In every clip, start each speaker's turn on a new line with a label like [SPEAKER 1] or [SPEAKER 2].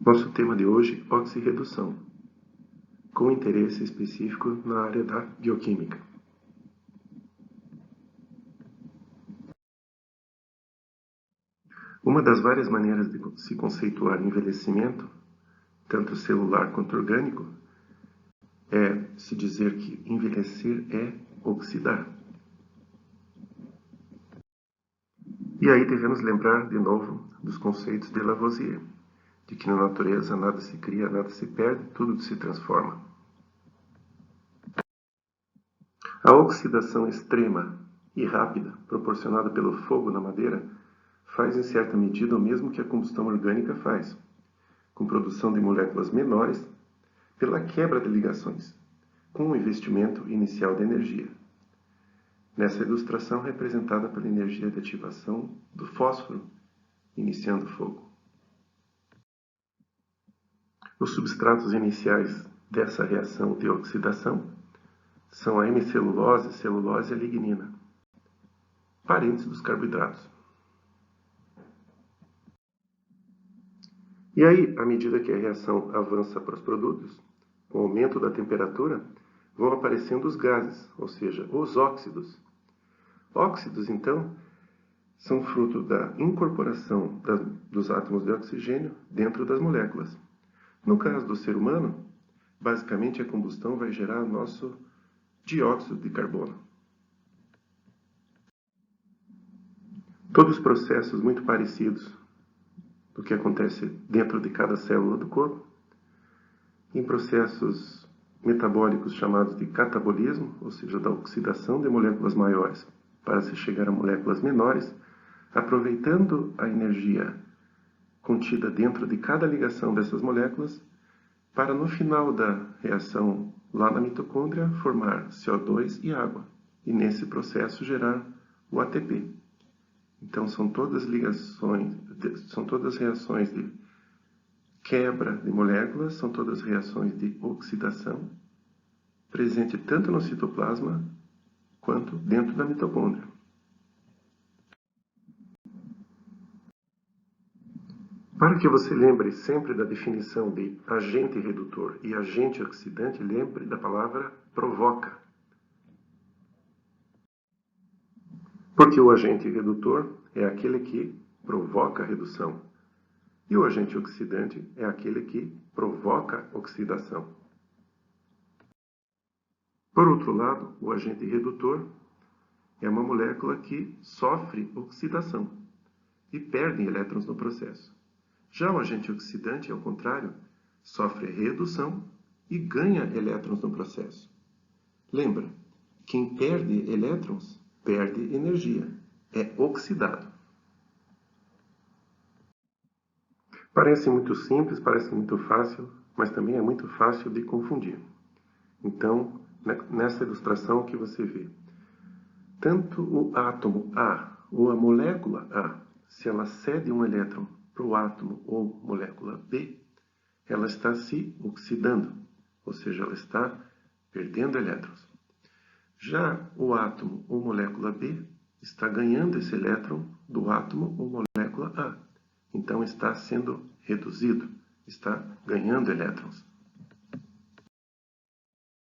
[SPEAKER 1] Nosso tema de hoje, oxirredução, com interesse específico na área da bioquímica. Uma das várias maneiras de se conceituar envelhecimento, tanto celular quanto orgânico, é se dizer que envelhecer é oxidar. E aí devemos lembrar de novo dos conceitos de Lavoisier, de que na natureza nada se cria, nada se perde, tudo se transforma. A oxidação extrema e rápida, proporcionada pelo fogo na madeira, faz em certa medida o mesmo que a combustão orgânica faz, com produção de moléculas menores pela quebra de ligações, com o investimento inicial de energia. Nessa ilustração representada pela energia de ativação do fósforo, iniciando o fogo. Os substratos iniciais dessa reação de oxidação são a hemicelulose, celulose e a lignina, parentes dos carboidratos. E aí, à medida que a reação avança para os produtos, com o aumento da temperatura, vão aparecendo os gases, ou seja, os óxidos. Óxidos, então, são fruto da incorporação dos átomos de oxigênio dentro das moléculas. No caso do ser humano, basicamente a combustão vai gerar o nosso dióxido de carbono. Todos processos muito parecidos do que acontece dentro de cada célula do corpo, em processos metabólicos chamados de catabolismo, ou seja, da oxidação de moléculas maiores para se chegar a moléculas menores, aproveitando a energia contida dentro de cada ligação dessas moléculas, para no final da reação lá na mitocôndria formar CO2 e água, e nesse processo gerar o ATP. Então são todas reações de quebra de moléculas, são todas reações de oxidação, presente tanto no citoplasma quanto dentro da mitocôndria. Para que você lembre sempre da definição de agente redutor e agente oxidante, lembre da palavra provoca. Porque o agente redutor é aquele que provoca a redução, e o agente oxidante é aquele que provoca oxidação. Por outro lado, o agente redutor é uma molécula que sofre oxidação e perde elétrons no processo. Já o agente oxidante, ao contrário, sofre redução e ganha elétrons no processo. Lembra, quem perde elétrons perde energia, é oxidado. Parece muito simples, parece muito fácil, mas também é muito fácil de confundir. Então, nessa ilustração que você vê, tanto o átomo A ou a molécula A, se ela cede um elétron para o átomo ou molécula B, ela está se oxidando, ou seja, ela está perdendo elétrons. Já o átomo ou molécula B está ganhando esse elétron do átomo ou molécula A. Então está sendo reduzido, está ganhando elétrons.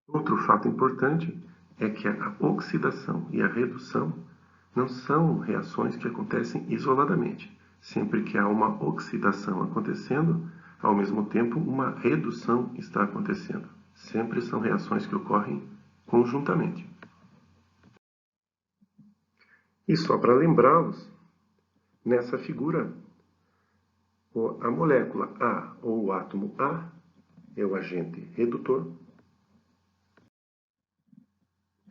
[SPEAKER 1] Outro fato importante é que a oxidação e a redução não são reações que acontecem isoladamente. Sempre que há uma oxidação acontecendo, ao mesmo tempo uma redução está acontecendo. Sempre são reações que ocorrem conjuntamente. E só para lembrá-los, nessa figura, a molécula A ou o átomo A é o agente redutor,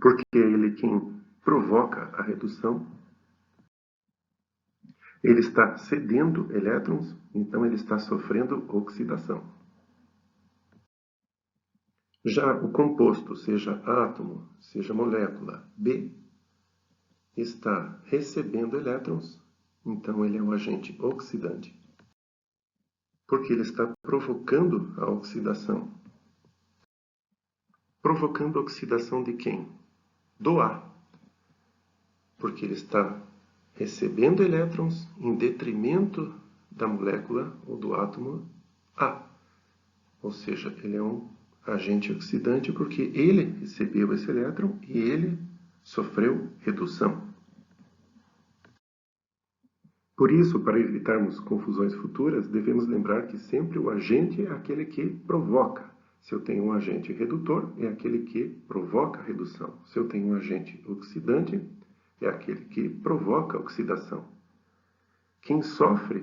[SPEAKER 1] porque é ele quem provoca a redução. Ele está cedendo elétrons, então ele está sofrendo oxidação. Já o composto, seja átomo, seja molécula B, está recebendo elétrons, então ele é um agente oxidante, porque ele está provocando a oxidação. provocando a oxidação de quem? Do A, porque ele está recebendo elétrons em detrimento da molécula ou do átomo A. Ou seja, ele é um agente oxidante porque ele recebeu esse elétron e ele sofreu redução. Por isso, para evitarmos confusões futuras, devemos lembrar que sempre o agente é aquele que provoca. Se eu tenho um agente redutor, é aquele que provoca a redução. Se eu tenho um agente oxidante, é aquele que provoca a oxidação. Quem sofre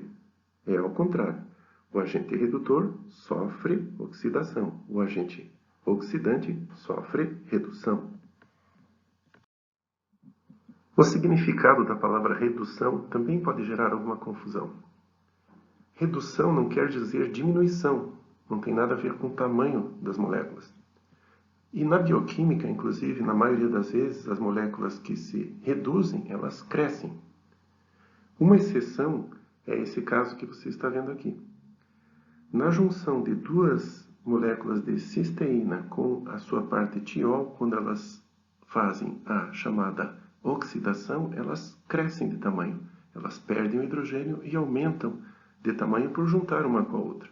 [SPEAKER 1] é ao contrário. O agente redutor sofre oxidação. O agente oxidante sofre redução. O significado da palavra redução também pode gerar alguma confusão. Redução não quer dizer diminuição, não tem nada a ver com o tamanho das moléculas. E na bioquímica, inclusive, na maioria das vezes, as moléculas que se reduzem, elas crescem. Uma exceção é esse caso que você está vendo aqui. Na junção de duas moléculas de cisteína com a sua parte tiol, quando elas fazem a chamada oxidação, elas crescem de tamanho. Elas perdem o hidrogênio e aumentam de tamanho por juntar uma com a outra.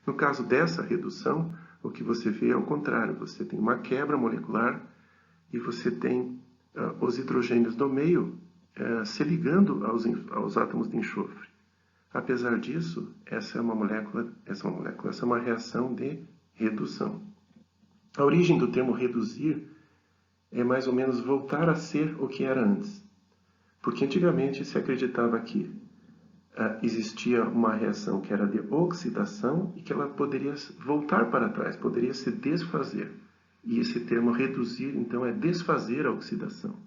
[SPEAKER 1] No caso dessa redução, o que você vê é o contrário. Você tem uma quebra molecular e você tem os hidrogênios do meio se ligando aos átomos de enxofre. Apesar disso, essa é uma reação de redução. A origem do termo reduzir é mais ou menos voltar a ser o que era antes. Porque antigamente se acreditava que existia uma reação que era de oxidação e que ela poderia voltar para trás, poderia se desfazer. E esse termo reduzir, então, é desfazer a oxidação.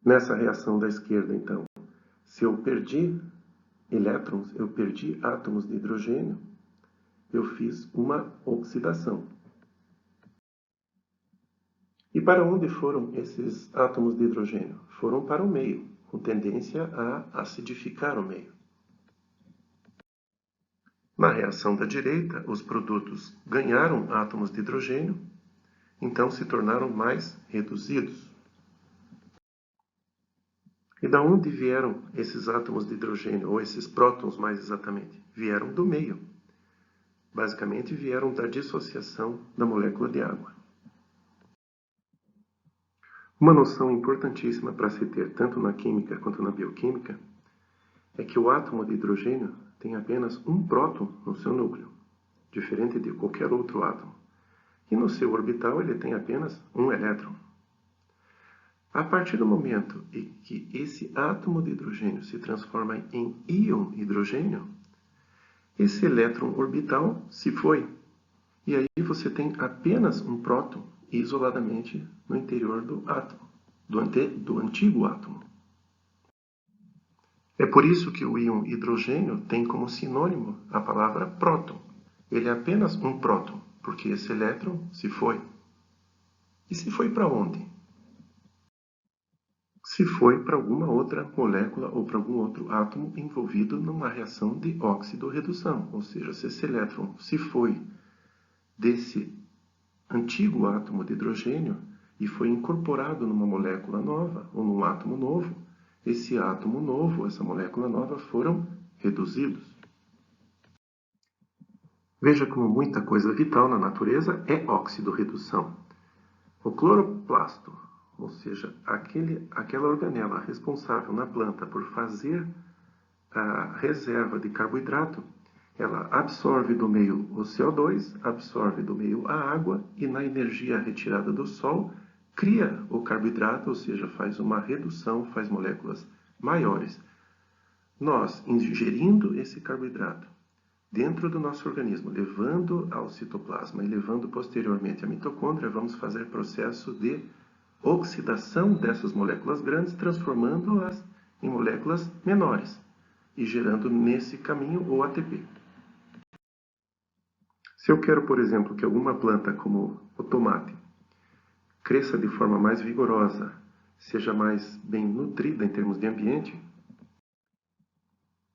[SPEAKER 1] Nessa reação da esquerda, então, se eu perdi elétrons, eu perdi átomos de hidrogênio, eu fiz uma oxidação. E para onde foram esses átomos de hidrogênio? Foram para o meio, com tendência a acidificar o meio. Na reação da direita, os produtos ganharam átomos de hidrogênio, então se tornaram mais reduzidos. E da onde vieram esses átomos de hidrogênio, ou esses prótons mais exatamente? Vieram do meio. Basicamente vieram da dissociação da molécula de água. Uma noção importantíssima para se ter tanto na química quanto na bioquímica é que o átomo de hidrogênio tem apenas um próton no seu núcleo, diferente de qualquer outro átomo. E no seu orbital ele tem apenas um elétron. A partir do momento em que esse átomo de hidrogênio se transforma em íon hidrogênio, esse elétron orbital se foi. E aí você tem apenas um próton isoladamente no interior do átomo, do antigo átomo. É por isso que o íon hidrogênio tem como sinônimo a palavra próton. Ele é apenas um próton, porque esse elétron se foi. E se foi para onde? Se foi para alguma outra molécula ou para algum outro átomo envolvido numa reação de óxido-redução. Ou seja, se esse elétron se foi desse antigo átomo de hidrogênio e foi incorporado numa molécula nova ou num átomo novo, esse átomo novo, essa molécula nova, foram reduzidos. Veja como muita coisa vital na natureza é óxido-redução. O cloroplasto, ou seja, aquela organela responsável na planta por fazer a reserva de carboidrato, ela absorve do meio o CO2, absorve do meio a água e na energia retirada do sol cria o carboidrato, ou seja, faz uma redução, faz moléculas maiores. Nós, ingerindo esse carboidrato dentro do nosso organismo, levando ao citoplasma e levando posteriormente à mitocôndria, vamos fazer processo de oxidação dessas moléculas grandes, transformando-as em moléculas menores e gerando nesse caminho o ATP. Se eu quero, por exemplo, que alguma planta como o tomate cresça de forma mais vigorosa, seja mais bem nutrida em termos de ambiente,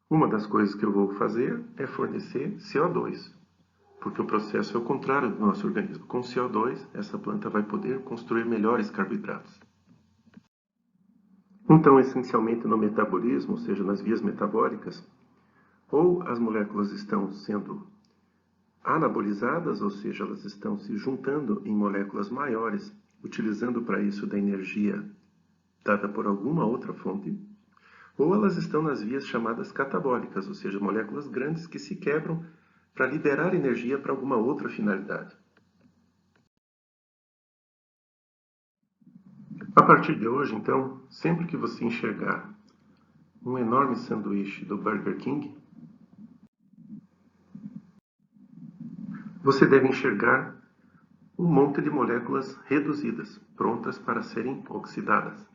[SPEAKER 1] uma das coisas que eu vou fazer é fornecer CO2. porque o processo é o contrário do nosso organismo. Com CO2, essa planta vai poder construir melhores carboidratos. Então, essencialmente no metabolismo, ou seja, nas vias metabólicas, ou as moléculas estão sendo anabolizadas, ou seja, elas estão se juntando em moléculas maiores, utilizando para isso da energia dada por alguma outra fonte, ou elas estão nas vias chamadas catabólicas, ou seja, moléculas grandes que se quebram para liberar energia para alguma outra finalidade. A partir de hoje, então, sempre que você enxergar um enorme sanduíche do Burger King, você deve enxergar um monte de moléculas reduzidas, prontas para serem oxidadas.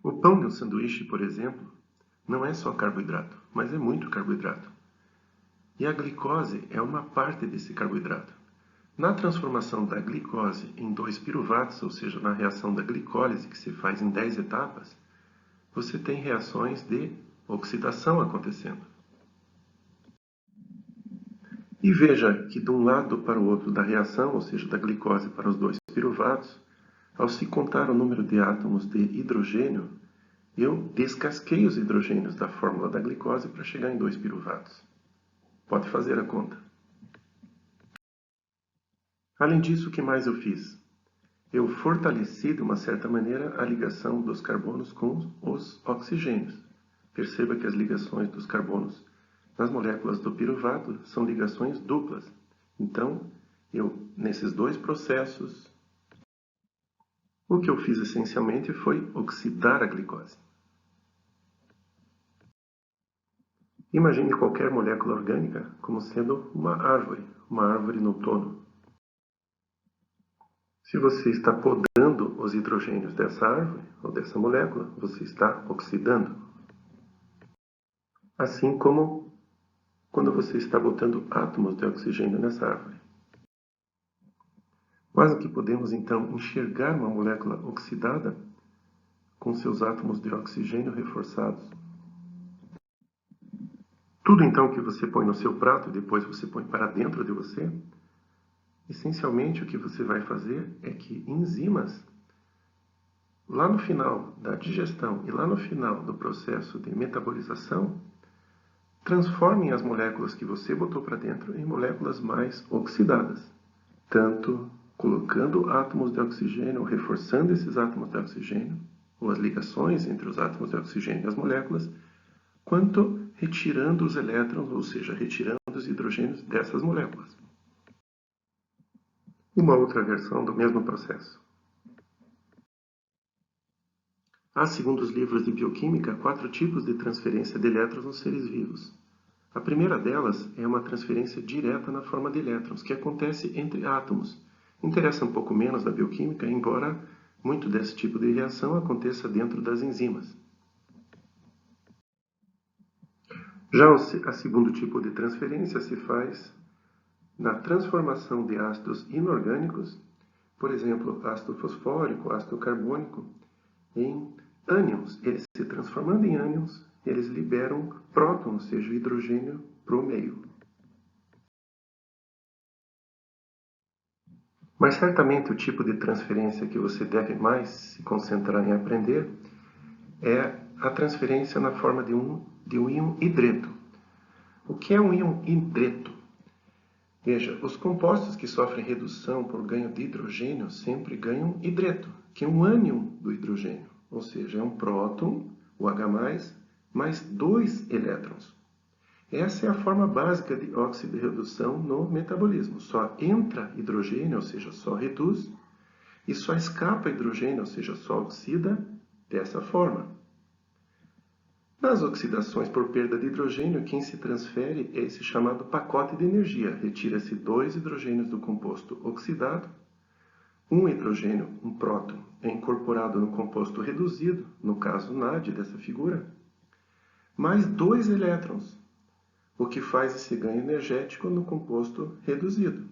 [SPEAKER 1] O pão de um sanduíche, por exemplo, não é só carboidrato, mas é muito carboidrato. E a glicose é uma parte desse carboidrato. Na transformação da glicose em 2-piruvatos, ou seja, na reação da glicólise, que se faz em 10 etapas, você tem reações de oxidação acontecendo. E veja que de um lado para o outro da reação, ou seja, da glicose para os 2-piruvatos, ao se contar o número de átomos de hidrogênio, eu descasquei os hidrogênios da fórmula da glicose para chegar em 2-piruvatos. Pode fazer a conta. Além disso, o que mais eu fiz? Eu fortaleci, de uma certa maneira, a ligação dos carbonos com os oxigênios. Perceba que as ligações dos carbonos nas moléculas do piruvato são ligações duplas. Então, nesses dois processos, o que eu fiz essencialmente foi oxidar a glicose. Imagine qualquer molécula orgânica como sendo uma árvore no outono. Se você está podando os hidrogênios dessa árvore ou dessa molécula, você está oxidando. Assim como quando você está botando átomos de oxigênio nessa árvore. Quase que podemos então enxergar uma molécula oxidada com seus átomos de oxigênio reforçados. Tudo então que você põe no seu prato e depois você põe para dentro de você, essencialmente o que você vai fazer é que enzimas, lá no final da digestão e lá no final do processo de metabolização, transformem as moléculas que você botou para dentro em moléculas mais oxidadas, tanto colocando átomos de oxigênio, ou reforçando esses átomos de oxigênio, ou as ligações entre os átomos de oxigênio e as moléculas, quanto retirando os elétrons, ou seja, retirando os hidrogênios dessas moléculas. Uma outra versão do mesmo processo. Há, segundo os livros de bioquímica, 4 tipos de transferência de elétrons nos seres vivos. A primeira delas é uma transferência direta na forma de elétrons, que acontece entre átomos. Interessa um pouco menos da bioquímica, embora muito desse tipo de reação aconteça dentro das enzimas. Já o segundo tipo de transferência se faz na transformação de ácidos inorgânicos, por exemplo, ácido fosfórico, ácido carbônico, em ânions. Eles se transformando em ânions, eles liberam próton, ou seja, o hidrogênio, para o meio. Mas certamente o tipo de transferência que você deve mais se concentrar em aprender é a transferência na forma de um íon hidreto. O que é um íon hidreto? Veja, os compostos que sofrem redução por ganho de hidrogênio sempre ganham hidreto, que é um ânion do hidrogênio, ou seja, é um próton, o H+, mais 2 elétrons. Essa é a forma básica de óxido de redução no metabolismo. Só entra hidrogênio, ou seja, só reduz, e só escapa hidrogênio, ou seja, só oxida, dessa forma. Nas oxidações por perda de hidrogênio, quem se transfere é esse chamado pacote de energia. Retira-se 2 hidrogênios do composto oxidado, um hidrogênio, um próton, é incorporado no composto reduzido, no caso NAD dessa figura, mais 2 elétrons, o que faz esse ganho energético no composto reduzido.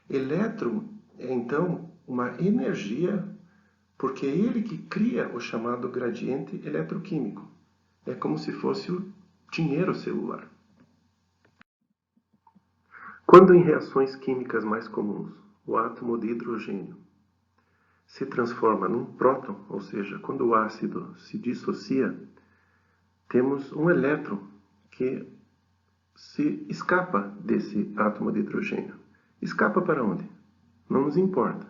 [SPEAKER 1] Elétron é, então, uma energia, porque é ele que cria o chamado gradiente eletroquímico. É como se fosse o dinheiro celular. Quando em reações químicas mais comuns, o átomo de hidrogênio se transforma num próton, ou seja, quando o ácido se dissocia, temos um elétron que se escapa desse átomo de hidrogênio. Escapa para onde? Não nos importa.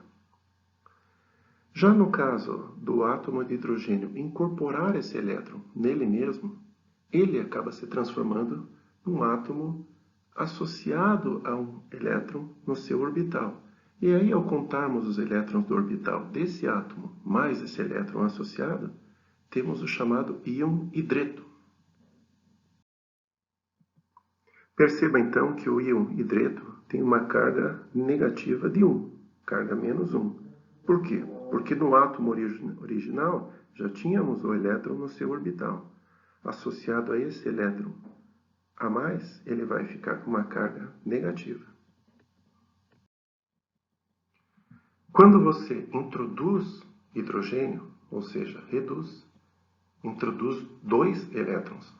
[SPEAKER 1] Já no caso do átomo de hidrogênio incorporar esse elétron nele mesmo, ele acaba se transformando num átomo associado a um elétron no seu orbital. E aí, ao contarmos os elétrons do orbital desse átomo mais esse elétron associado, temos o chamado íon hidreto. Perceba então que o íon hidreto tem uma carga negativa de 1, carga menos 1. Por quê? Porque no átomo original já tínhamos o elétron no seu orbital. Associado a esse elétron a mais, ele vai ficar com uma carga negativa. Quando você introduz hidrogênio, ou seja, introduz 2 elétrons.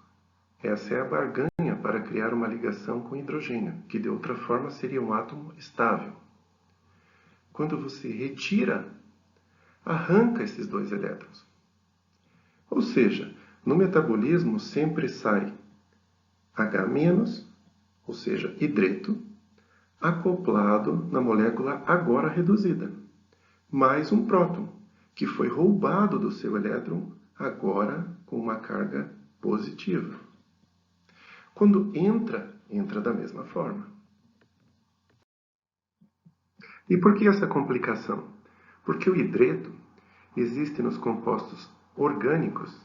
[SPEAKER 1] Essa é a barganha para criar uma ligação com hidrogênio, que de outra forma seria um átomo estável. Quando você retira, arranca esses 2 elétrons. Ou seja, no metabolismo sempre sai H-, ou seja, hidreto, acoplado na molécula agora reduzida, mais um próton, que foi roubado do seu elétron, agora com uma carga positiva. Quando entra da mesma forma. E por que essa complicação? Porque o hidreto existe nos compostos orgânicos,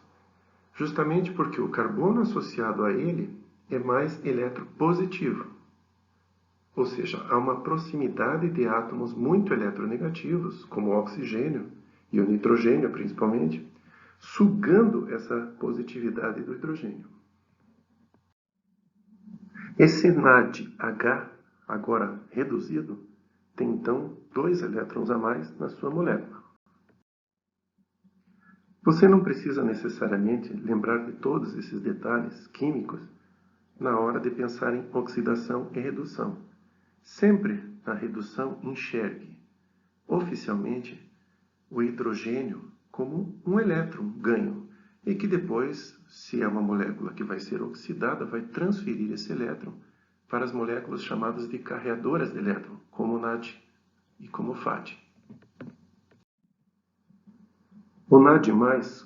[SPEAKER 1] justamente porque o carbono associado a ele é mais eletropositivo. Ou seja, há uma proximidade de átomos muito eletronegativos, como o oxigênio e o nitrogênio principalmente, sugando essa positividade do hidrogênio. Esse NADH, agora reduzido, tem então 2 elétrons a mais na sua molécula. Você não precisa necessariamente lembrar de todos esses detalhes químicos na hora de pensar em oxidação e redução. Sempre na redução enxergue, oficialmente, o hidrogênio como um elétron ganho, e que depois, se é uma molécula que vai ser oxidada, vai transferir esse elétron para as moléculas chamadas de carreadoras de elétron, como o NAD e como o FAD. O NAD+,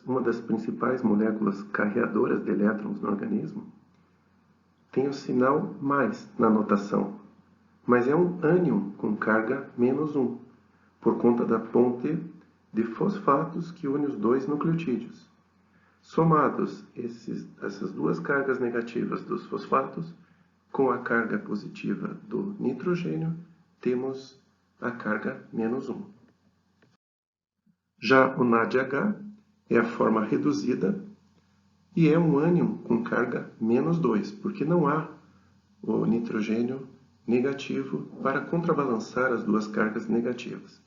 [SPEAKER 1] uma das principais moléculas carreadoras de elétrons no organismo, tem o sinal mais na notação, mas é um ânion com carga menos 1, por conta da ponte de fosfatos que une os 2 nucleotídeos. Somados essas 2 cargas negativas dos fosfatos, com a carga positiva do nitrogênio, temos a carga menos 1. Já o NADH é a forma reduzida e é um ânion com carga menos 2, porque não há o nitrogênio negativo para contrabalançar as 2 cargas negativas.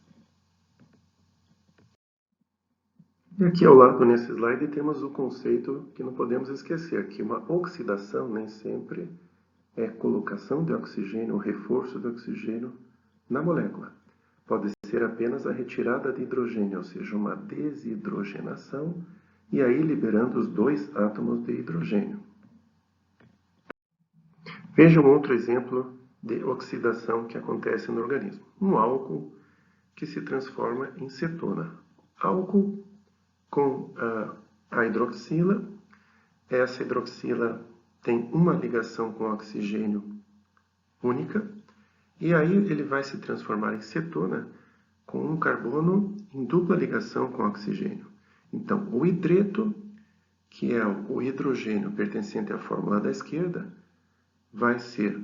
[SPEAKER 1] E aqui ao lado, nesse slide, temos o conceito que não podemos esquecer, que uma oxidação nem sempre é colocação de oxigênio ou reforço de oxigênio na molécula. Pode ser apenas a retirada de hidrogênio, ou seja, uma desidrogenação, e aí liberando os 2 átomos de hidrogênio. Veja um outro exemplo de oxidação que acontece no organismo. Um álcool que se transforma em cetona. Álcool com a hidroxila. Essa hidroxila tem uma ligação com o oxigênio única. E aí ele vai se transformar em cetona com um carbono em dupla ligação com o oxigênio. Então, o hidreto, que é o hidrogênio pertencente à fórmula da esquerda, vai ser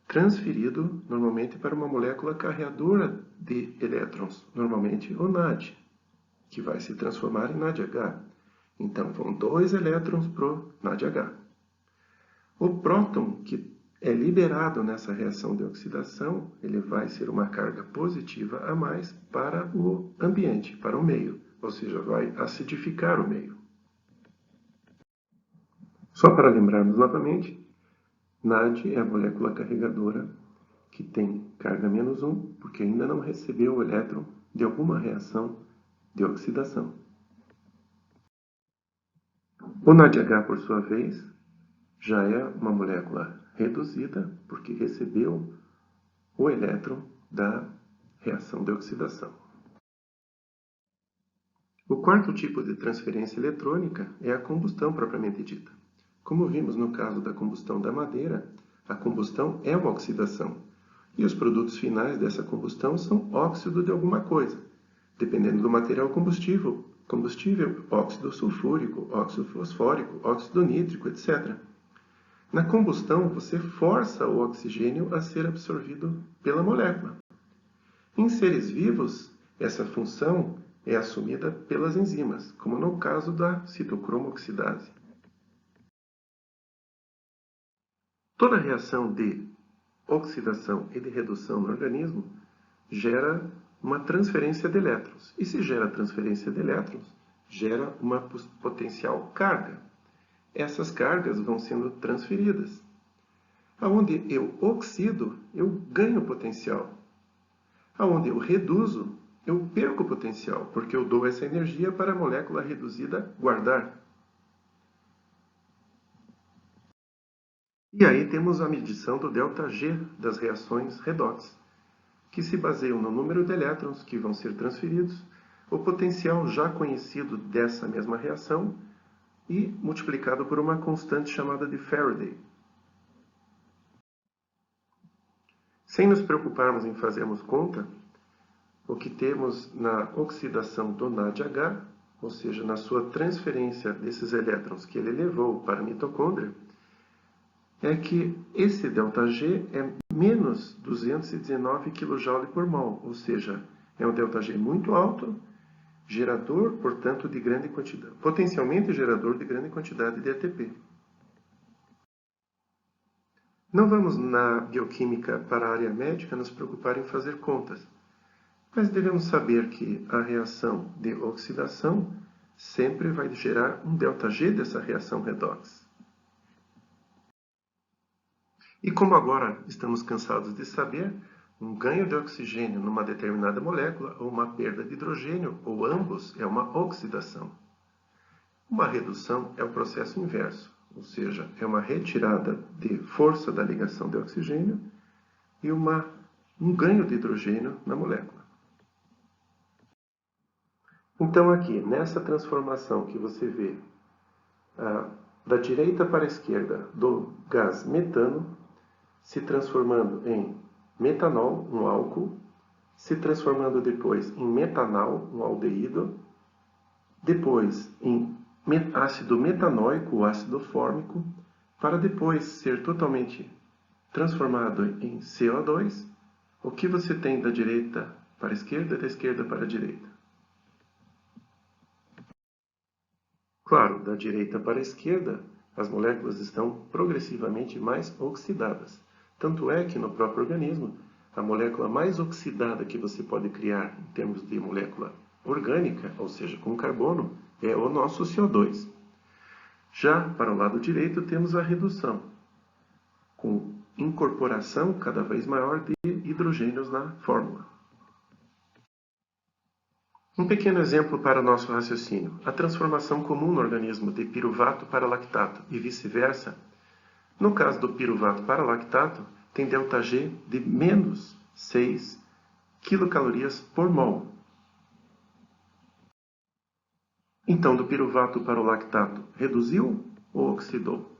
[SPEAKER 1] transferido normalmente para uma molécula carreadora de elétrons, normalmente o NAD, que vai se transformar em NADH. Então, vão 2 elétrons para o NADH. O próton, que é liberado nessa reação de oxidação, ele vai ser uma carga positiva a mais para o ambiente, para o meio, ou seja, vai acidificar o meio. Só para lembrarmos novamente, NAD é a molécula carregadora que tem carga -1, porque ainda não recebeu o elétron de alguma reação de oxidação. O NADH, por sua vez, já é uma molécula reduzida, porque recebeu o elétron da reação de oxidação. O quarto tipo de transferência eletrônica é a combustão propriamente dita. Como vimos no caso da combustão da madeira, a combustão é uma oxidação, e os produtos finais dessa combustão são óxido de alguma coisa, dependendo do material combustível, óxido sulfúrico, óxido fosfórico, óxido nítrico, etc. Na combustão, você força o oxigênio a ser absorvido pela molécula. Em seres vivos, essa função é assumida pelas enzimas, como no caso da citocromo-oxidase. Toda reação de oxidação e de redução no organismo gera uma transferência de elétrons. E se gera transferência de elétrons, gera uma potencial carga. Essas cargas vão sendo transferidas. Aonde eu oxido, eu ganho potencial. Aonde eu reduzo, eu perco potencial, porque eu dou essa energia para a molécula reduzida guardar. E aí temos a medição do ΔG das reações redox, que se baseiam no número de elétrons que vão ser transferidos, o potencial já conhecido dessa mesma reação e multiplicado por uma constante chamada de Faraday. Sem nos preocuparmos em fazermos conta, o que temos na oxidação do NADH, ou seja, na sua transferência desses elétrons que ele levou para a mitocôndria, é que esse ΔG é menos 219 kJ por mol, ou seja, é um ΔG muito alto, gerador, portanto, de grande quantidade, potencialmente gerador de grande quantidade de ATP. Não vamos, na bioquímica para a área médica, nos preocupar em fazer contas, mas devemos saber que a reação de oxidação sempre vai gerar um ΔG dessa reação redox. E como agora estamos cansados de saber, um ganho de oxigênio numa determinada molécula ou uma perda de hidrogênio, ou ambos, é uma oxidação. Uma redução é o processo inverso, ou seja, é uma retirada de força da ligação de oxigênio e um ganho de hidrogênio na molécula. Então aqui, nessa transformação que você vê da direita para a esquerda do gás metano, se transformando em metanol, um álcool, se transformando depois em metanal, um aldeído, depois em ácido metanóico, o ácido fórmico, para depois ser totalmente transformado em CO2, o que você tem da direita para a esquerda e da esquerda para a direita? Claro, da direita para a esquerda, as moléculas estão progressivamente mais oxidadas. Tanto é que no próprio organismo, a molécula mais oxidada que você pode criar em termos de molécula orgânica, ou seja, com carbono, é o nosso CO2. Já para o lado direito temos a redução, com incorporação cada vez maior de hidrogênios na fórmula. Um pequeno exemplo para o nosso raciocínio. A transformação comum no organismo de piruvato para lactato e vice-versa. No caso do piruvato para lactato, tem ΔG de menos 6 kcal por mol. Então, do piruvato para o lactato, reduziu ou oxidou?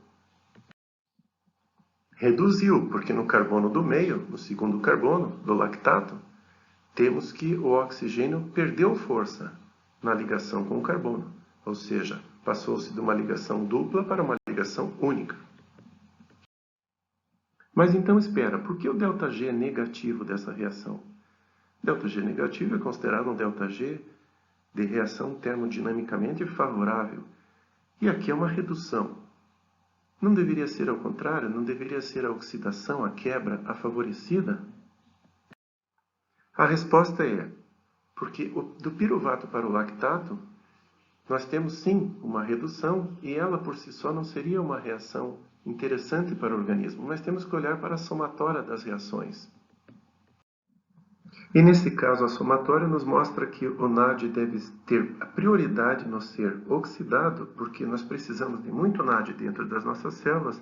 [SPEAKER 1] Reduziu, porque no carbono do meio, no segundo carbono, do lactato, temos que o oxigênio perdeu força na ligação com o carbono, ou seja, passou-se de uma ligação dupla para uma ligação única. Mas então espera, por que o ΔG é negativo dessa reação? ΔG negativo é considerado um ΔG de reação termodinamicamente favorável. E aqui é uma redução. Não deveria ser ao contrário? Não deveria ser a oxidação, a quebra, a favorecida? A resposta é, porque do piruvato para o lactato, nós temos sim uma redução e ela por si só não seria uma reação interessante para o organismo, mas temos que olhar para a somatória das reações. E nesse caso, a somatória nos mostra que o NAD deve ter a prioridade no ser oxidado, porque nós precisamos de muito NAD dentro das nossas células,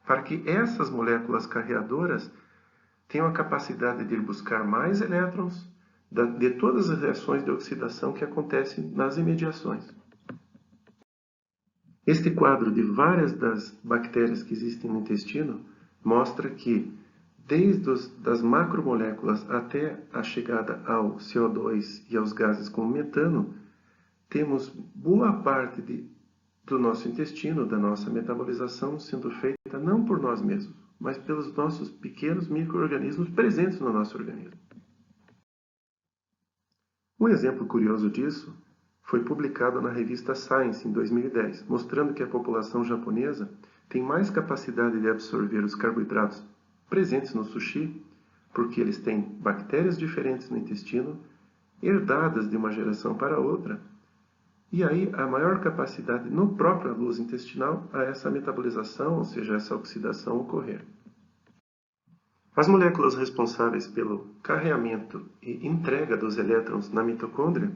[SPEAKER 1] para que essas moléculas carreadoras tenham a capacidade de ir buscar mais elétrons de todas as reações de oxidação que acontecem nas imediações. Este quadro de várias das bactérias que existem no intestino mostra que, desde das macromoléculas até a chegada ao CO2 e aos gases como metano, temos boa parte do nosso intestino, da nossa metabolização, sendo feita não por nós mesmos, mas pelos nossos pequenos micro-organismos presentes no nosso organismo. Um exemplo curioso disso foi publicado na revista Science em 2010, mostrando que a população japonesa tem mais capacidade de absorver os carboidratos presentes no sushi, porque eles têm bactérias diferentes no intestino, herdadas de uma geração para outra, e aí a maior capacidade no próprio luz intestinal a essa metabolização, ou seja, essa oxidação ocorrer. As moléculas responsáveis pelo carreamento e entrega dos elétrons na mitocôndria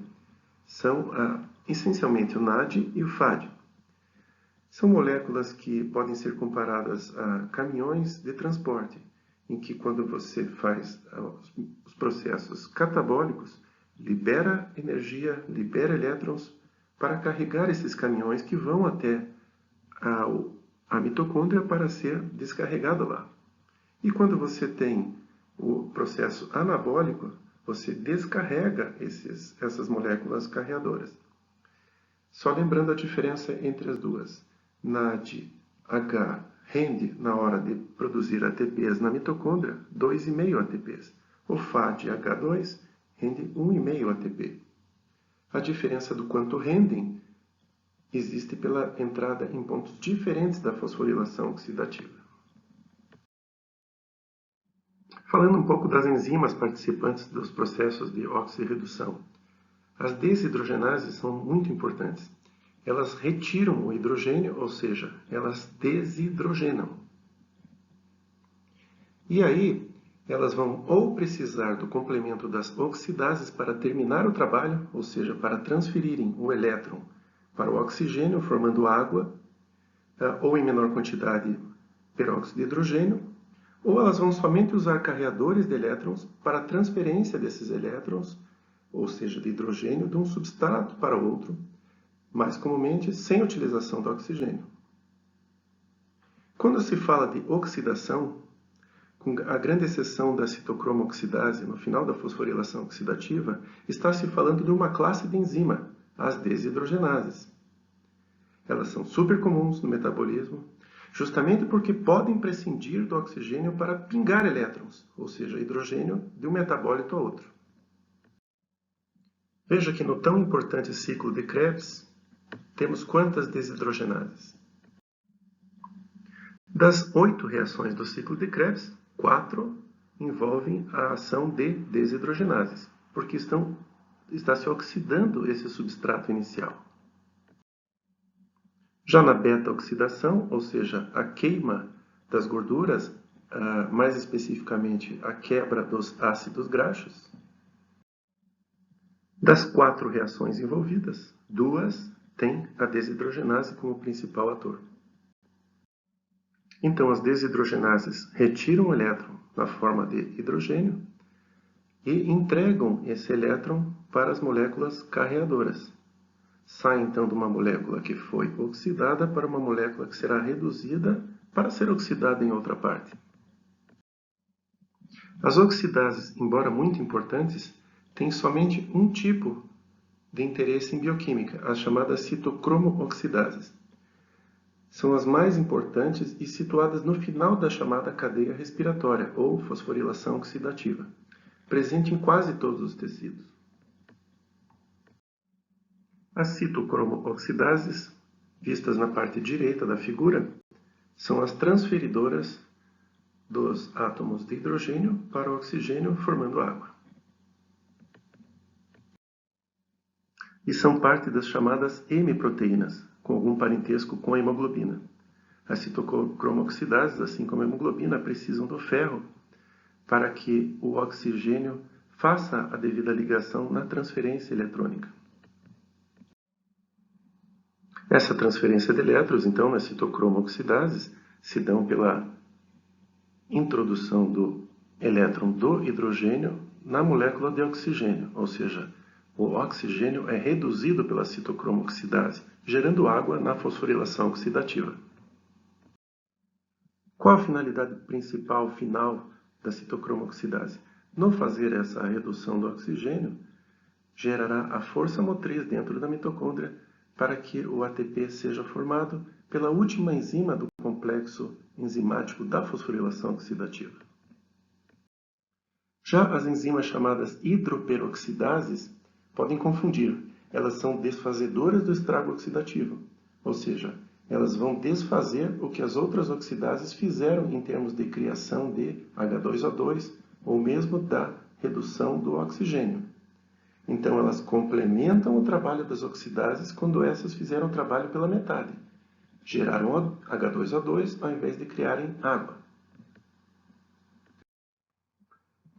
[SPEAKER 1] são essencialmente o NAD e o FAD. São moléculas que podem ser comparadas a caminhões de transporte, em que quando você faz os processos catabólicos, libera energia, libera elétrons para carregar esses caminhões que vão até a mitocôndria para ser descarregado lá. E quando você tem o processo anabólico, você descarrega essas moléculas carreadoras. Só lembrando a diferença entre as duas. NADH rende, na hora de produzir ATPs na mitocôndria, 2,5 ATPs. O FADH2 rende 1,5 ATP. A diferença do quanto rendem existe pela entrada em pontos diferentes da fosforilação oxidativa. Falando um pouco das enzimas participantes dos processos de oxirredução. As desidrogenases são muito importantes. Elas retiram o hidrogênio, ou seja, elas desidrogenam. E aí, elas vão ou precisar do complemento das oxidases para terminar o trabalho, ou seja, para transferirem o elétron para o oxigênio, formando água, ou em menor quantidade, peróxido de hidrogênio, ou elas vão somente usar carreadores de elétrons para a transferência desses elétrons, ou seja, de hidrogênio, de um substrato para outro, mais comumente sem utilização do oxigênio. Quando se fala de oxidação, com a grande exceção da citocromo oxidase no final da fosforilação oxidativa, está se falando de uma classe de enzima, as desidrogenases. Elas são super comuns no metabolismo, justamente porque podem prescindir do oxigênio para pingar elétrons, ou seja, hidrogênio, de um metabólito a outro. Veja que no tão importante ciclo de Krebs, temos quantas desidrogenases? Das 8 reações do ciclo de Krebs, 4 envolvem a ação de desidrogenases, porque está se oxidando esse substrato inicial. Já na beta-oxidação, ou seja, a queima das gorduras, mais especificamente a quebra dos ácidos graxos, das 4 reações envolvidas, 2 têm a desidrogenase como principal ator. Então, as desidrogenases retiram o elétron na forma de hidrogênio e entregam esse elétron para as moléculas carreadoras. Sai, então, de uma molécula que foi oxidada para uma molécula que será reduzida para ser oxidada em outra parte. As oxidases, embora muito importantes, têm somente um tipo de interesse em bioquímica, as chamadas citocromo-oxidases. São as mais importantes e situadas no final da chamada cadeia respiratória, ou fosforilação oxidativa, presente em quase todos os tecidos. As citocromo-oxidases, vistas na parte direita da figura, são as transferidoras dos átomos de hidrogênio para o oxigênio, formando água. E são parte das chamadas M-proteínas, com algum parentesco com a hemoglobina. As citocromo-oxidases, assim como a hemoglobina, precisam do ferro para que o oxigênio faça a devida ligação na transferência eletrônica. Essa transferência de elétrons, então, nas citocromo-oxidases, se dão pela introdução do elétron do hidrogênio na molécula de oxigênio, ou seja, o oxigênio é reduzido pela citocromo-oxidase, gerando água na fosforilação oxidativa. Qual a finalidade principal final da citocromo-oxidase? No fazer essa redução do oxigênio, gerará a força motriz dentro da mitocôndria para que o ATP seja formado pela última enzima do complexo enzimático da fosforilação oxidativa. Já as enzimas chamadas hidroperoxidases podem confundir. Elas são desfazedoras do estrago oxidativo, ou seja, elas vão desfazer o que as outras oxidases fizeram em termos de criação de H2O2 ou mesmo da redução do oxigênio. Então, elas complementam o trabalho das oxidases quando essas fizeram o trabalho pela metade. Geraram H2O2 ao invés de criarem água.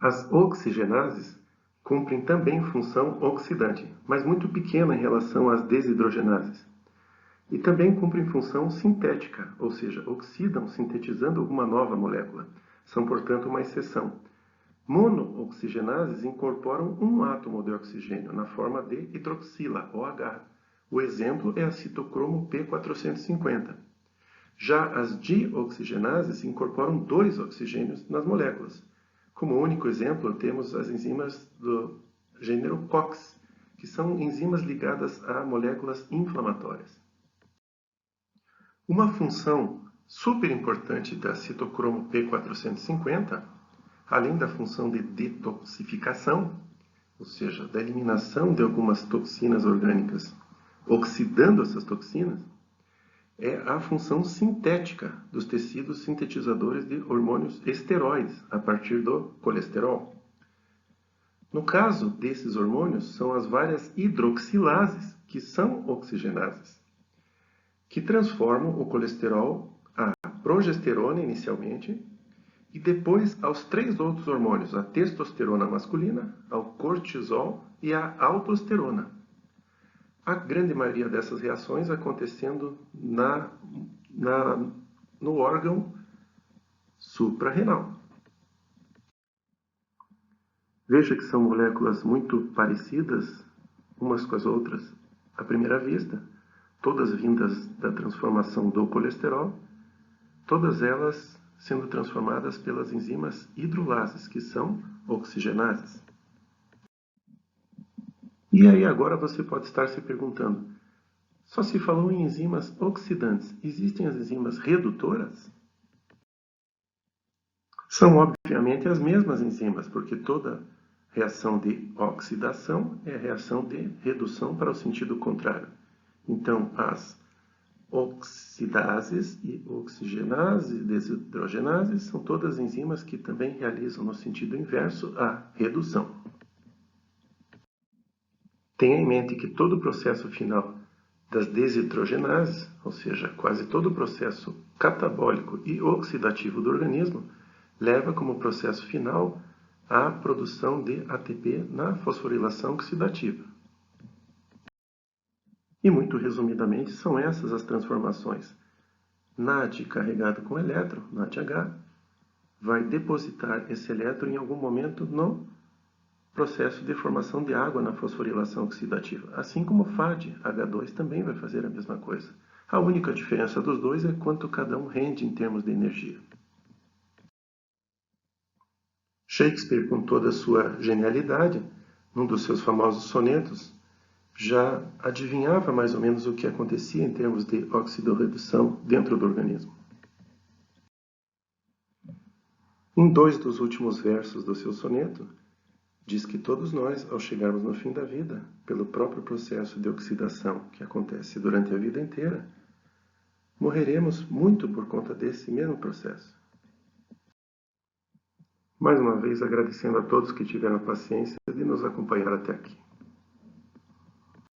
[SPEAKER 1] As oxigenases cumprem também função oxidante, mas muito pequena em relação às desidrogenases. E também cumprem função sintética, ou seja, oxidam sintetizando alguma nova molécula. São, portanto, uma exceção. Monooxigenases incorporam um átomo de oxigênio na forma de hidroxila, OH. O exemplo é a citocromo P450. Já as dioxigenases incorporam 2 oxigênios nas moléculas. Como único exemplo, temos as enzimas do gênero COX, que são enzimas ligadas a moléculas inflamatórias. Uma função super importante da citocromo P450, além da função de detoxificação, ou seja, da eliminação de algumas toxinas orgânicas, oxidando essas toxinas, é a função sintética dos tecidos sintetizadores de hormônios esteroides, a partir do colesterol. No caso desses hormônios, são as várias hidroxilases, que são oxigenases, que transformam o colesterol a progesterona inicialmente, e depois aos 3 outros hormônios, a testosterona masculina, ao cortisol e a aldosterona. A grande maioria dessas reações acontecendo no órgão suprarrenal. Veja que são moléculas muito parecidas umas com as outras à primeira vista, todas vindas da transformação do colesterol, todas elas sendo transformadas pelas enzimas hidrolases, que são oxigenases. E aí agora você pode estar se perguntando, só se falou em enzimas oxidantes, existem as enzimas redutoras? São obviamente as mesmas enzimas, porque toda reação de oxidação é reação de redução para o sentido contrário. Então, as oxidases e oxigenases, desidrogenases, são todas enzimas que também realizam no sentido inverso a redução. Tenha em mente que todo o processo final das desidrogenases, ou seja, quase todo o processo catabólico e oxidativo do organismo, leva como processo final a produção de ATP na fosforilação oxidativa. E muito resumidamente, são essas as transformações. NAD carregado com elétron, NADH, vai depositar esse elétron em algum momento no processo de formação de água na fosforilação oxidativa. Assim como o FAD, H2, também vai fazer a mesma coisa. A única diferença dos dois é quanto cada um rende em termos de energia. Shakespeare, com toda a sua genialidade, num dos seus famosos sonetos, já adivinhava mais ou menos o que acontecia em termos de oxidorredução dentro do organismo. Em 2 dos últimos versos do seu soneto, diz que todos nós, ao chegarmos no fim da vida, pelo próprio processo de oxidação que acontece durante a vida inteira, morreremos muito por conta desse mesmo processo. Mais uma vez, agradecendo a todos que tiveram a paciência de nos acompanhar até aqui.